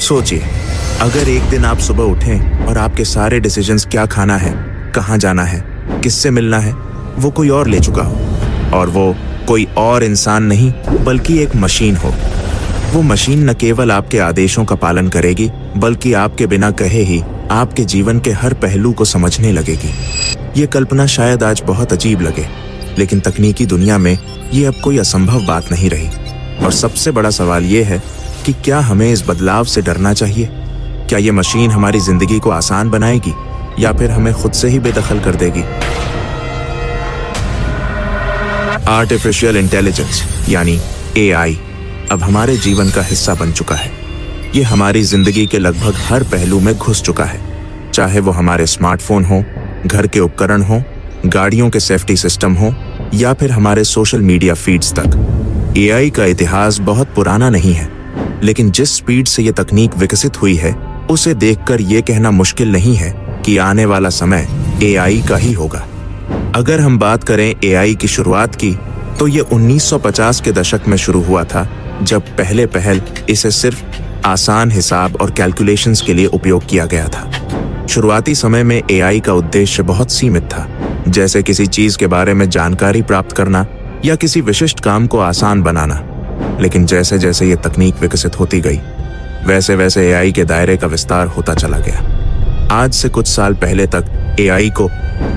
सोचिए, अगर एक दिन आप सुबह उठें और आपके सारे डिसीजंस, क्या खाना है, कहाँ जाना है, किससे मिलना है, वो कोई और ले चुका हो, और वो कोई और इंसान नहीं बल्कि एक मशीन हो। वो मशीन न केवल आपके आदेशों का पालन करेगी बल्कि आपके बिना कहे ही आपके जीवन के हर पहलू को समझने लगेगी। ये कल्पना शायद आज बहुत अजीब लगे, लेकिन तकनीकी दुनिया में ये अब कोई असंभव बात नहीं रही। और सबसे बड़ा सवाल ये है कि क्या हमें इस बदलाव से डरना चाहिए? क्या ये मशीन हमारी जिंदगी को आसान बनाएगी या फिर हमें खुद से ही बेदखल कर देगी? आर्टिफिशियल इंटेलिजेंस यानी AI अब हमारे जीवन का हिस्सा बन चुका है। ये हमारी जिंदगी के लगभग हर पहलू में घुस चुका है, चाहे वो हमारे स्मार्टफोन हो, घर के उपकरण हो, गाड़ियों के सेफ्टी सिस्टम हो या फिर हमारे सोशल मीडिया फीड्स तक। AI का इतिहास बहुत पुराना नहीं है, लेकिन जिस स्पीड से ये तकनीक विकसित हुई है उसे देखकर ये कहना मुश्किल नहीं है कि आने वाला समय AI का ही होगा। अगर हम बात करें AI की शुरुआत की, तो ये 1950 के दशक में शुरू हुआ था, जब पहल इसे सिर्फ आसान हिसाब और कैलकुलेशंस के लिए उपयोग किया गया था। शुरुआती समय में AI का उद्देश्य बहुत सीमित था, जैसे किसी चीज के बारे में जानकारी प्राप्त करना या किसी विशिष्ट काम को आसान बनाना। लेकिन जैसे जैसे ये तकनीक विकसित होती गई, वैसे वैसे AI के दायरे का विस्तार होता चला गया। आज से कुछ साल पहले तक AI को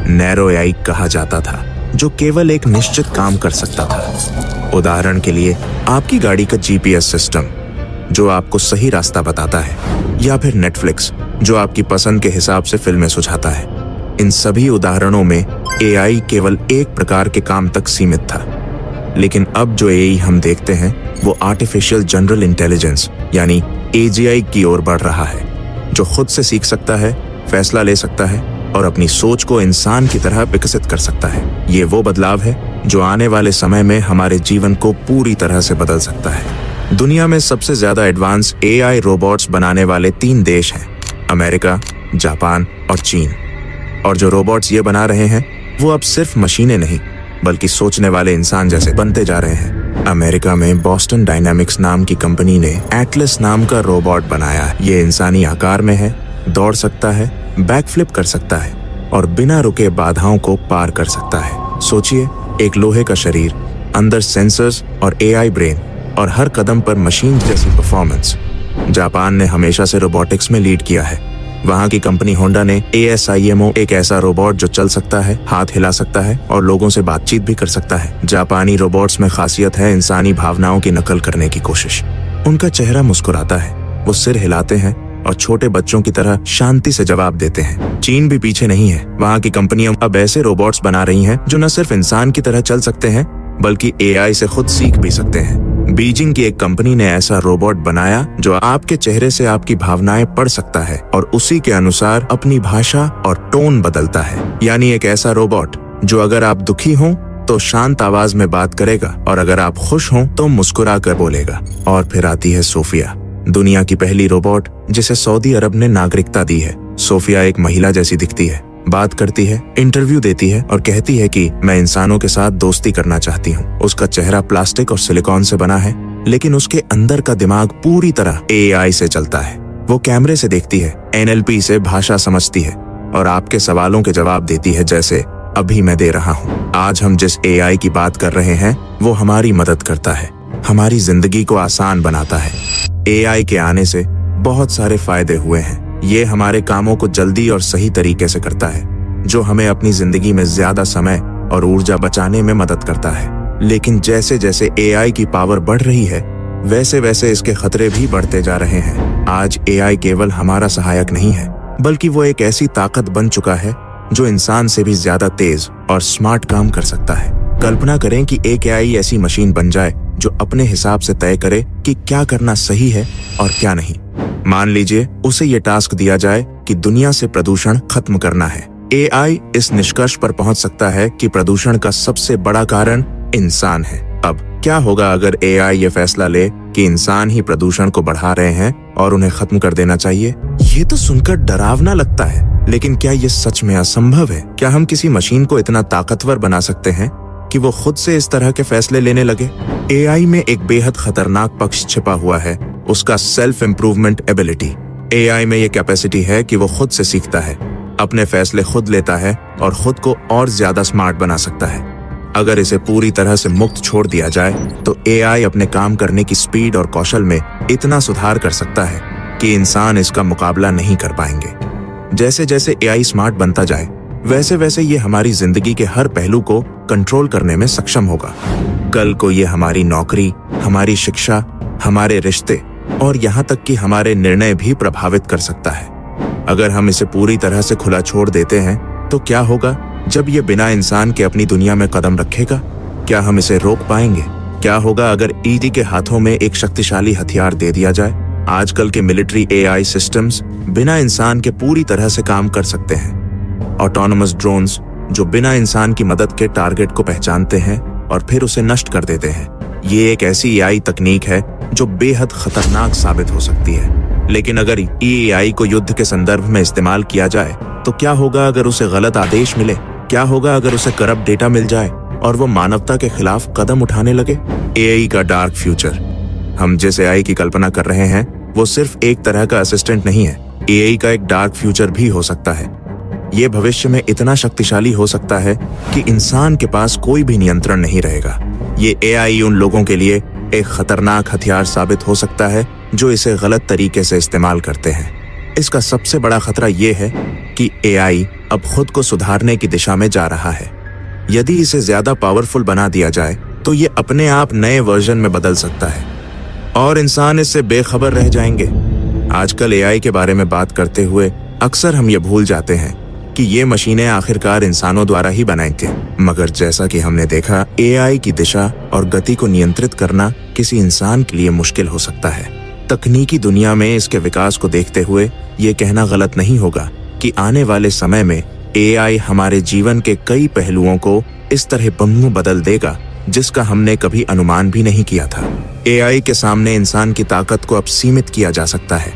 नैरो AI कहा जाता था, जो केवल एक निश्चित काम कर सकता था। उदाहरण के लिए, आपकी गाड़ी का GPS सिस्टम जो आपको सही रास्ता बताता है, या फिर नेटफ्लिक्स जो आपकी पसंद के हिसाब से फिल्में सुझाता है। इन सभी उदाहरणों में AI केवल एक प्रकार के काम तक सीमित था। लेकिन अब जो AI हम देखते हैं वो आर्टिफिशियल जनरल इंटेलिजेंस यानी AGI की ओर बढ़ रहा है, जो खुद से सीख सकता है, फैसला ले सकता है और अपनी सोच को इंसान की तरह विकसित कर सकता है। ये वो बदलाव है जो आने वाले समय में हमारे जीवन को पूरी तरह से बदल सकता है। दुनिया में सबसे ज्यादा एडवांस AI रोबोट्स बनाने वाले 3 देश हैं, अमेरिका, जापान और चीन। और जो रोबोट्स ये बना रहे हैं वो अब सिर्फ मशीनें नहीं बल्कि सोचने वाले इंसान जैसे बनते जा रहे हैं। अमेरिका में बॉस्टन डायनामिक्स नाम की कंपनी ने एटलस नाम का रोबोट बनाया। ये इंसानी आकार में है, दौड़ सकता है, बैकफ्लिप कर सकता है और बिना रुके बाधाओं को पार कर सकता है। सोचिए, एक लोहे का शरीर, अंदर सेंसर्स और AI ब्रेन और हर कदम पर मशीन जैसी परफॉर्मेंस। जापान ने हमेशा से रोबोटिक्स में लीड किया है। वहाँ की कंपनी होंडा ने ASIMO, एक ऐसा रोबोट जो चल सकता है, हाथ हिला सकता है और लोगों से बातचीत भी कर सकता है। जापानी रोबोट्स में खासियत है इंसानी भावनाओं की नकल करने की कोशिश। उनका चेहरा मुस्कुराता है, वो सिर हिलाते हैं और छोटे बच्चों की तरह शांति से जवाब देते हैं। चीन भी पीछे नहीं है। वहाँ की कंपनियां अब ऐसे रोबोट्स बना रही हैं जो न सिर्फ इंसान की तरह चल सकते हैं बल्कि AI से खुद सीख भी सकते हैं। बीजिंग की एक कंपनी ने ऐसा रोबोट बनाया जो आपके चेहरे से आपकी भावनाएं पढ़ सकता है और उसी के अनुसार अपनी भाषा और टोन बदलता है। यानी एक ऐसा रोबोट जो अगर आप दुखी हो तो शांत आवाज में बात करेगा और अगर आप खुश हो तो मुस्कुरा कर बोलेगा। और फिर आती है सोफिया, दुनिया की पहली रोबोट जिसे सऊदी अरब ने नागरिकता दी है। सोफिया एक महिला जैसी दिखती है, बात करती है, इंटरव्यू देती है और कहती है कि मैं इंसानों के साथ दोस्ती करना चाहती हूँ। उसका चेहरा प्लास्टिक और सिलिकॉन से बना है, लेकिन उसके अंदर का दिमाग पूरी तरह AI से चलता है। वो कैमरे से देखती है, NLP से भाषा समझती है और आपके सवालों के जवाब देती है, जैसे अभी मैं दे रहा हूँ। आज हम जिस AI की बात कर रहे हैं वो हमारी मदद करता है, हमारी जिंदगी को आसान बनाता है। AI के आने से बहुत सारे फायदे हुए हैं। ये हमारे कामों को जल्दी और सही तरीके से करता है, जो हमें अपनी जिंदगी में ज्यादा समय और ऊर्जा बचाने में मदद करता है। लेकिन जैसे जैसे AI की पावर बढ़ रही है, वैसे वैसे इसके खतरे भी बढ़ते जा रहे हैं। आज AI केवल हमारा सहायक नहीं है, बल्कि वो एक ऐसी ताकत बन चुका है जो इंसान से भी ज्यादा तेज और स्मार्ट काम कर सकता है। कल्पना करें कि एक AI ऐसी मशीन बन जाए जो अपने हिसाब से तय करे कि क्या करना सही है और क्या नहीं। मान लीजिए उसे ये टास्क दिया जाए कि दुनिया से प्रदूषण खत्म करना है। AI इस निष्कर्ष पर पहुंच सकता है कि प्रदूषण का सबसे बड़ा कारण इंसान है। अब क्या होगा अगर AI ये फैसला ले कि इंसान ही प्रदूषण को बढ़ा रहे हैं और उन्हें खत्म कर देना चाहिए? ये तो सुनकर डरावना लगता है, लेकिन क्या ये सच में असंभव है? क्या हम किसी मशीन को इतना ताकतवर बना सकते हैं कि वो खुद से इस तरह के फैसले लेने लगे? AI में एक बेहद खतरनाक पक्ष छिपा हुआ है उसका सेल्फ इम्प्रूवमेंट एबिलिटी। एआई में ये कैपेसिटी है कि वो खुद से सीखता है, अपने फैसले खुद लेता है और खुद को और ज्यादा स्मार्ट बना सकता है। अगर इसे पूरी तरह से मुक्त छोड़ दिया जाए तो एआई अपने काम करने की स्पीड और कौशल में इतना सुधार कर सकता है कि इंसान इसका मुकाबला नहीं कर पाएंगे। जैसे जैसे एआई स्मार्ट बनता जाए वैसे वैसे ये हमारी जिंदगी के हर पहलू को कंट्रोल करने में सक्षम होगा। कल को ये हमारी नौकरी, हमारी शिक्षा, हमारे रिश्ते और यहाँ तक कि हमारे निर्णय भी प्रभावित कर सकता है। अगर हम इसे पूरी तरह से खुला छोड़ देते हैं तो क्या होगा जब ये बिना इंसान के अपनी दुनिया में कदम रखेगा? क्या हम इसे रोक पाएंगे? क्या होगा अगर ईडी के हाथों में एक शक्तिशाली हथियार दे दिया जाए? आजकल के मिलिट्री एआई सिस्टम्स बिना इंसान के पूरी तरह से काम कर सकते हैं। ऑटोनोमस ड्रोन्स जो बिना इंसान की मदद के टारगेट को पहचानते हैं और फिर उसे नष्ट कर देते हैं। ये एक ऐसी एआई तकनीक है जो बेहद खतरनाक साबित हो सकती है। लेकिन अगर एआई को युद्ध के संदर्भ में इस्तेमाल किया जाए तो क्या होगा अगर उसे गलत आदेश मिले? क्या होगा अगर उसे करप्ट डेटा मिल जाए और वो मानवता के खिलाफ कदम उठाने लगे? एआई का डार्क फ्यूचर। हम जिस एआई की कल्पना कर रहे हैं वो सिर्फ एक तरह का असिस्टेंट नहीं है। एआई का एक डार्क फ्यूचर भी हो सकता है। ये भविष्य में इतना शक्तिशाली हो सकता है कि इंसान के पास कोई भी नियंत्रण नहीं रहेगा। ये एआई उन लोगों के लिए एक खतरनाक हथियार साबित हो सकता है जो इसे गलत तरीके से इस्तेमाल करते हैं। इसका सबसे बड़ा खतरा ये है कि एआई अब खुद को सुधारने की दिशा में जा रहा है। यदि इसे ज्यादा पावरफुल बना दिया जाए तो ये अपने आप नए वर्जन में बदल सकता है और इंसान इससे बेखबर रह जाएंगे। आजकल एआई के बारे में बात करते हुए अक्सर हम ये भूल जाते हैं कि ये मशीनें आखिरकार इंसानों द्वारा ही बनाई थी। मगर जैसा कि हमने देखा, एआई की दिशा और गति को नियंत्रित करना किसी इंसान के लिए मुश्किल हो सकता है। तकनीकी दुनिया में इसके विकास को देखते हुए ये कहना गलत नहीं होगा कि आने वाले समय में एआई हमारे जीवन के कई पहलुओं को इस तरह बम्मू बदल देगा जिसका हमने कभी अनुमान भी नहीं किया था। एआई के सामने इंसान की ताकत को अब सीमित किया जा सकता है।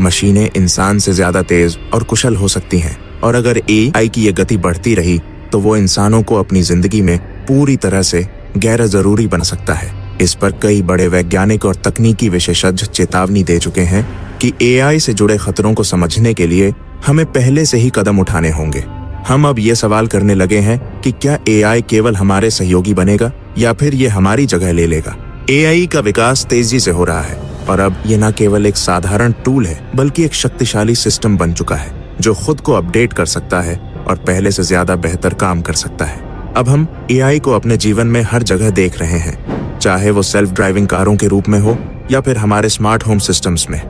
मशीनें इंसान से ज्यादा तेज और कुशल हो सकती हैं और अगर एआई की ये गति बढ़ती रही तो वो इंसानों को अपनी जिंदगी में पूरी तरह से गैर जरूरी बना सकता है। इस पर कई बड़े वैज्ञानिक और तकनीकी विशेषज्ञ चेतावनी दे चुके हैं कि एआई से जुड़े खतरों को समझने के लिए हमें पहले से ही कदम उठाने होंगे। हम अब ये सवाल करने लगे हैं कि क्या एआई केवल हमारे सहयोगी बनेगा या फिर ये हमारी जगह ले लेगा। एआई का विकास तेजी से हो रहा है और अब ये न केवल एक साधारण टूल है बल्कि एक शक्तिशाली सिस्टम बन चुका है जो खुद को अपडेट कर सकता है और पहले से ज्यादा बेहतर काम कर सकता है। अब हम एआई को अपने जीवन में हर जगह देख रहे हैं, चाहे वो सेल्फ ड्राइविंग कारों के रूप में हो या फिर हमारे स्मार्ट होम सिस्टम्स में।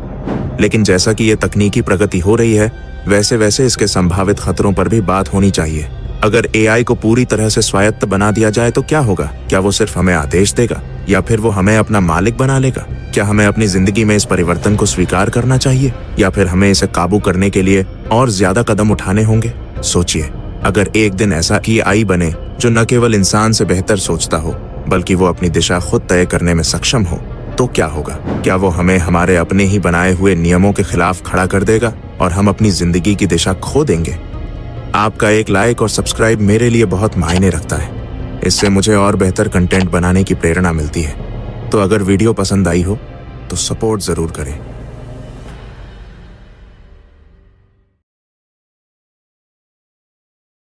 लेकिन जैसा कि ये तकनीकी प्रगति हो रही है वैसे वैसे इसके संभावित खतरों पर भी बात होनी चाहिए। अगर एआई को पूरी तरह से स्वायत्त बना दिया जाए तो क्या होगा? क्या वो सिर्फ हमें आदेश देगा या फिर वो हमें अपना मालिक बना लेगा? क्या हमें अपनी जिंदगी में इस परिवर्तन को स्वीकार करना चाहिए या फिर हमें इसे काबू करने के लिए और ज्यादा कदम उठाने होंगे? सोचिए, अगर एक दिन ऐसा एआई बने जो न केवल इंसान से बेहतर सोचता हो बल्कि वो अपनी दिशा खुद तय करने में सक्षम हो तो क्या होगा? क्या वो हमें हमारे अपने ही बनाए हुए नियमों के खिलाफ खड़ा कर देगा और हम अपनी जिंदगी की दिशा खो देंगे? आपका एक लाइक और सब्सक्राइब मेरे लिए बहुत मायने रखता है। इससे मुझे और बेहतर कंटेंट बनाने की प्रेरणा मिलती है। तो अगर वीडियो पसंद आई हो तो सपोर्ट जरूर करें।